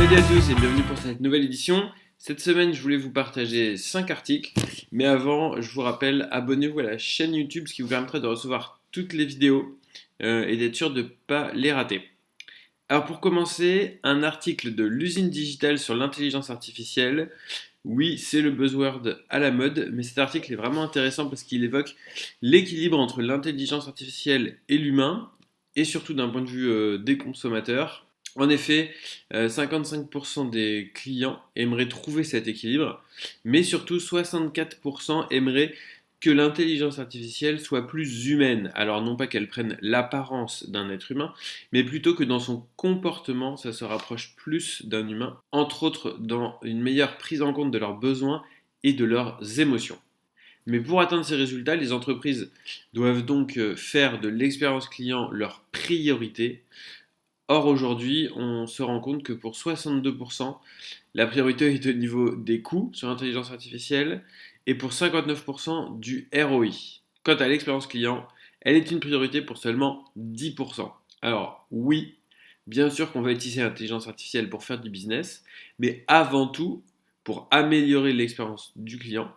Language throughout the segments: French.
Salut à tous et bienvenue pour cette nouvelle édition. Cette semaine, je voulais vous partager 5 articles, mais avant, je vous rappelle, abonnez-vous à la chaîne YouTube, ce qui vous permettra de recevoir toutes les vidéos et d'être sûr de ne pas les rater. Alors pour commencer, un article de l'usine digitale sur l'intelligence artificielle. Oui, c'est le buzzword à la mode, mais cet article est vraiment intéressant parce qu'il évoque l'équilibre entre l'intelligence artificielle et l'humain, et surtout d'un point de vue des consommateurs. En effet, 55% des clients aimeraient trouver cet équilibre, mais surtout 64% aimeraient que l'intelligence artificielle soit plus humaine. Alors non pas qu'elle prenne l'apparence d'un être humain, mais plutôt que dans son comportement, ça se rapproche plus d'un humain, entre autres dans une meilleure prise en compte de leurs besoins et de leurs émotions. Mais pour atteindre ces résultats, les entreprises doivent donc faire de l'expérience client leur priorité. Or aujourd'hui, on se rend compte que pour 62%, la priorité est au niveau des coûts sur l'intelligence artificielle et pour 59% du ROI. Quant à l'expérience client, elle est une priorité pour seulement 10%. Alors oui, bien sûr qu'on va utiliser l'intelligence artificielle pour faire du business, mais avant tout pour améliorer l'expérience du client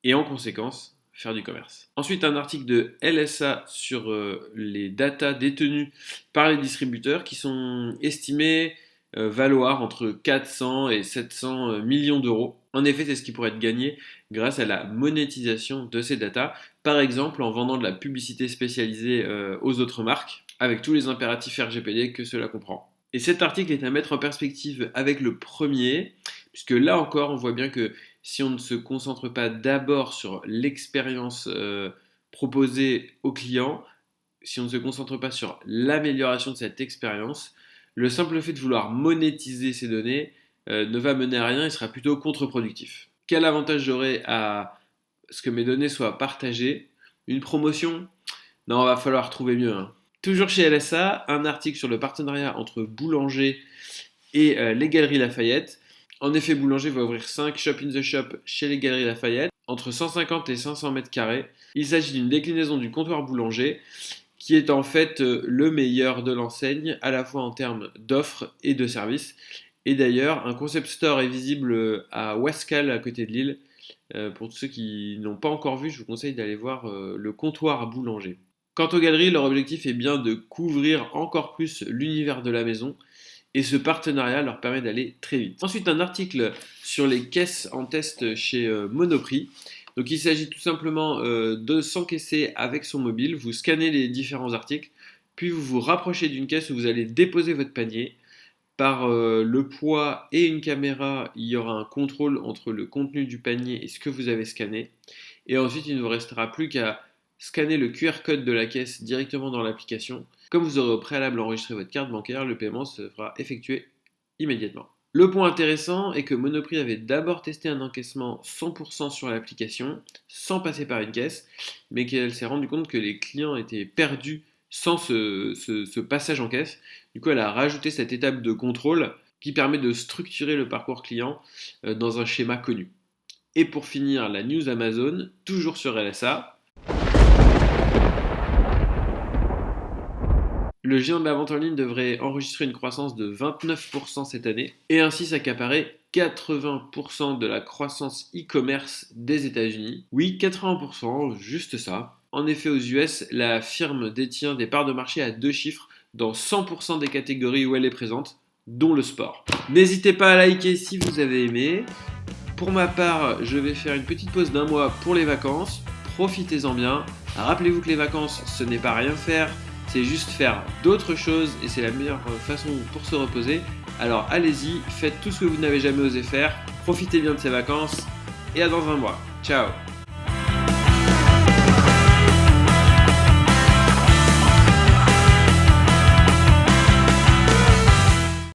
et en conséquence faire du commerce. Ensuite, un article de LSA sur les datas détenues par les distributeurs qui sont estimés valoir entre 400 et 700 millions d'euros. En effet, c'est ce qui pourrait être gagné grâce à la monétisation de ces datas, par exemple en vendant de la publicité spécialisée aux autres marques, avec tous les impératifs RGPD que cela comprend. Et cet article est à mettre en perspective avec le premier, puisque là encore, on voit bien que si on ne se concentre pas d'abord sur l'expérience proposée au client, si on ne se concentre pas sur l'amélioration de cette expérience, le simple fait de vouloir monétiser ces données ne va mener à rien et sera plutôt contre-productif. Quel avantage j'aurai à ce que mes données soient partagées? Une promotion? Non, il va falloir trouver mieux. Toujours chez LSA, un article sur le partenariat entre Boulanger et les Galeries Lafayette. En effet, Boulanger va ouvrir 5 Shop in the Shop chez les Galeries Lafayette, entre 150 et 500 mètres carrés. Il s'agit d'une déclinaison du comptoir Boulanger, qui est en fait le meilleur de l'enseigne, à la fois en termes d'offres et de services. Et d'ailleurs, un concept store est visible à Wascal, à côté de Lille. Pour tous ceux qui n'ont pas encore vu, je vous conseille d'aller voir le comptoir Boulanger. Quant aux galeries, leur objectif est bien de couvrir encore plus l'univers de la maison, et ce partenariat leur permet d'aller très vite. Ensuite, un article sur les caisses en test chez Monoprix. Donc il s'agit tout simplement de s'encaisser avec son mobile, vous scannez les différents articles, puis vous vous rapprochez d'une caisse où vous allez déposer votre panier. Par le poids et une caméra, il y aura un contrôle entre le contenu du panier et ce que vous avez scanné. Et ensuite, il ne vous restera plus qu'à scanner le QR code de la caisse directement dans l'application. Comme vous aurez au préalable enregistré votre carte bancaire, le paiement se fera effectuer immédiatement. Le point intéressant est que Monoprix avait d'abord testé un encaissement 100% sur l'application, sans passer par une caisse, mais qu'elle s'est rendue compte que les clients étaient perdus sans ce passage en caisse. Du coup, elle a rajouté cette étape de contrôle qui permet de structurer le parcours client dans un schéma connu. Et pour finir, la news Amazon, toujours sur LSA. Le géant de la vente en ligne devrait enregistrer une croissance de 29% cette année et ainsi s'accaparer 80% de la croissance e-commerce des États-Unis. Oui, 80%, juste ça. En effet, aux US, la firme détient des parts de marché à 2 chiffres dans 100% des catégories où elle est présente, dont le sport. N'hésitez pas à liker si vous avez aimé. Pour ma part, je vais faire une petite pause d'un mois pour les vacances. Profitez-en bien. Rappelez-vous que les vacances, ce n'est pas rien faire. C'est juste faire d'autres choses et c'est la meilleure façon pour se reposer. Alors allez-y, faites tout ce que vous n'avez jamais osé faire, profitez bien de ces vacances et à dans un mois. Ciao!